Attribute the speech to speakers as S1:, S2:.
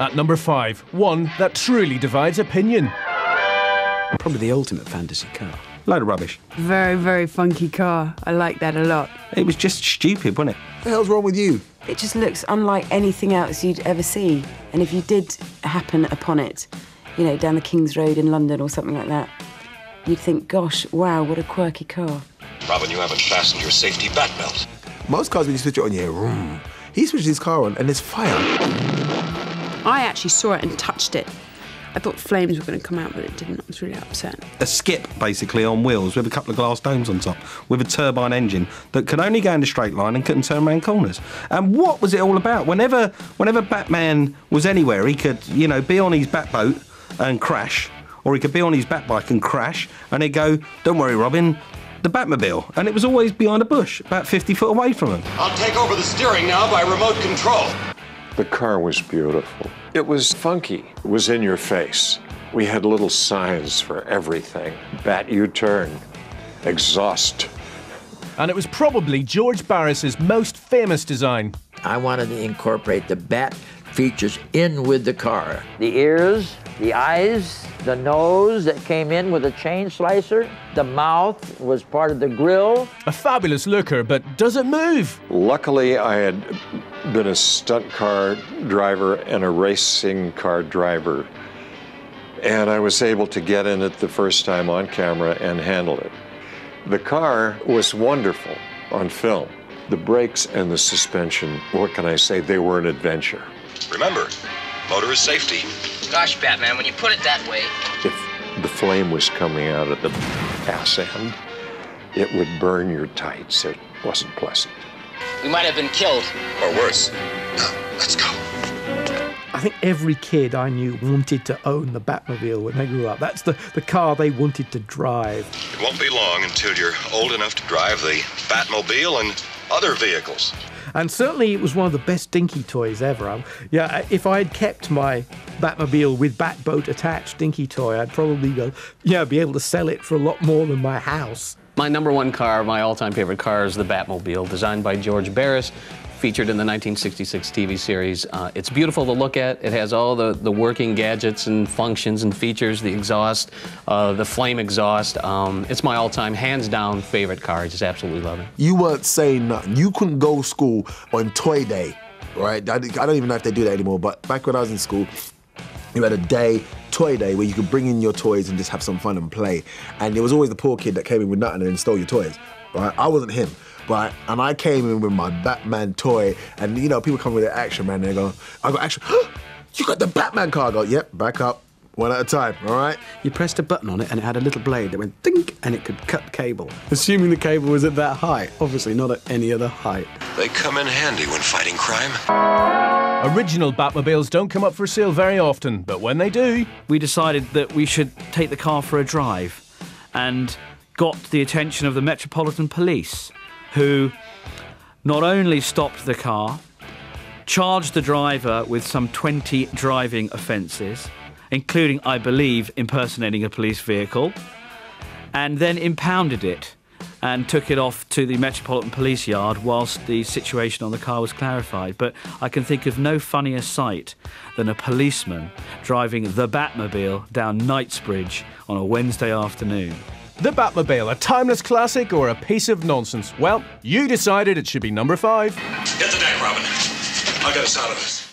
S1: At number 5, one that truly divides opinion.
S2: Probably the ultimate fantasy car.
S3: Load of rubbish.
S4: Very, very funky car. I like that a lot.
S3: It was just stupid, wasn't it?
S5: What the hell's wrong with you?
S6: It just looks unlike anything else you'd ever see. And if you did happen upon it, you know, down the King's Road in London or something like that, you'd think, gosh, wow, what a quirky car.
S7: Robin, you haven't fastened your safety bat belt.
S5: Most cars, when you switch it on, he switches his car on and there's fire.
S4: I actually saw it and touched it. I thought flames were going to come out, but it didn't. I was really upset.
S3: A skip, basically, on wheels with a couple of glass domes on top, with a turbine engine that could only go in a straight line and couldn't turn around corners. And what was it all about? Whenever Batman was anywhere, he could, you know, be on his Batboat and crash, or he could be on his Batbike and crash, and he'd go, "Don't worry, Robin, the Batmobile." And it was always behind a bush, about 50 foot away from him.
S7: I'll take over the steering now by remote control.
S8: The car was beautiful. It was funky. It was in your face. We had little signs for everything. Bat U-turn, exhaust.
S1: And it was probably George Barris's most famous design.
S9: I wanted to incorporate the bat features in with the car. The ears, the eyes, the nose that came in with a chain slicer, the mouth was part of the grille.
S1: A fabulous looker, but does it move?
S8: Luckily, I had been a stunt car driver and a racing car driver, and I was able to get in it the first time on camera and handle it. The car was wonderful on film. The brakes and the suspension, what can I say, they were an adventure.
S7: Remember, motor is safety.
S10: Gosh, Batman, when you put it that way...
S8: If the flame was coming out of the ass end, it would burn your tights. It wasn't pleasant.
S10: We might have been killed.
S7: Or worse. Now, let's go.
S11: I think every kid I knew wanted to own the Batmobile when they grew up. That's the car they wanted to drive.
S7: It won't be long until you're old enough to drive the Batmobile and other vehicles.
S11: And certainly it was one of the best dinky toys ever. If I had kept my Batmobile with Batboat attached dinky toy, I'd probably be able to sell it for a lot more than my house.
S2: My number one car, my all-time favorite car, is the Batmobile, designed by George Barris, featured in the 1966 TV series. It's beautiful to look at. It has all the working gadgets and functions and features, the exhaust, the flame exhaust. It's my all-time, hands-down favorite car. I just absolutely love it.
S5: You weren't saying nothing. You couldn't go to school on Toy Day, right? I don't even know if they do that anymore, but back when I was in school, you had a day, Toy Day, where you could bring in your toys and just have some fun and play. And there was always the poor kid that came in with nothing and then stole your toys, right? I wasn't him. Right, and I came in with my Batman toy, and you know, people come with their action, man, and they go, I got action, you got the Batman car? I go, yep, back up, one at a time, all right?
S2: You pressed a button on it and it had a little blade that went dink, and it could cut cable.
S11: Assuming the cable was at that height, obviously not at any other height.
S7: They come in handy when fighting crime.
S1: Original Batmobiles don't come up for sale very often, but when they do...
S12: We decided that we should take the car for a drive and got the attention of the Metropolitan Police, who not only stopped the car, charged the driver with some 20 driving offences, including, I believe, impersonating a police vehicle, and then impounded it and took it off to the Metropolitan Police Yard whilst the situation on the car was clarified. But I can think of no funnier sight than a policeman driving the Batmobile down Knightsbridge on a Wednesday afternoon.
S1: The Batmobile, a timeless classic or a piece of nonsense? Well, you decided it should be number 5.
S7: Get the deck, Robin. I'll get us out of this.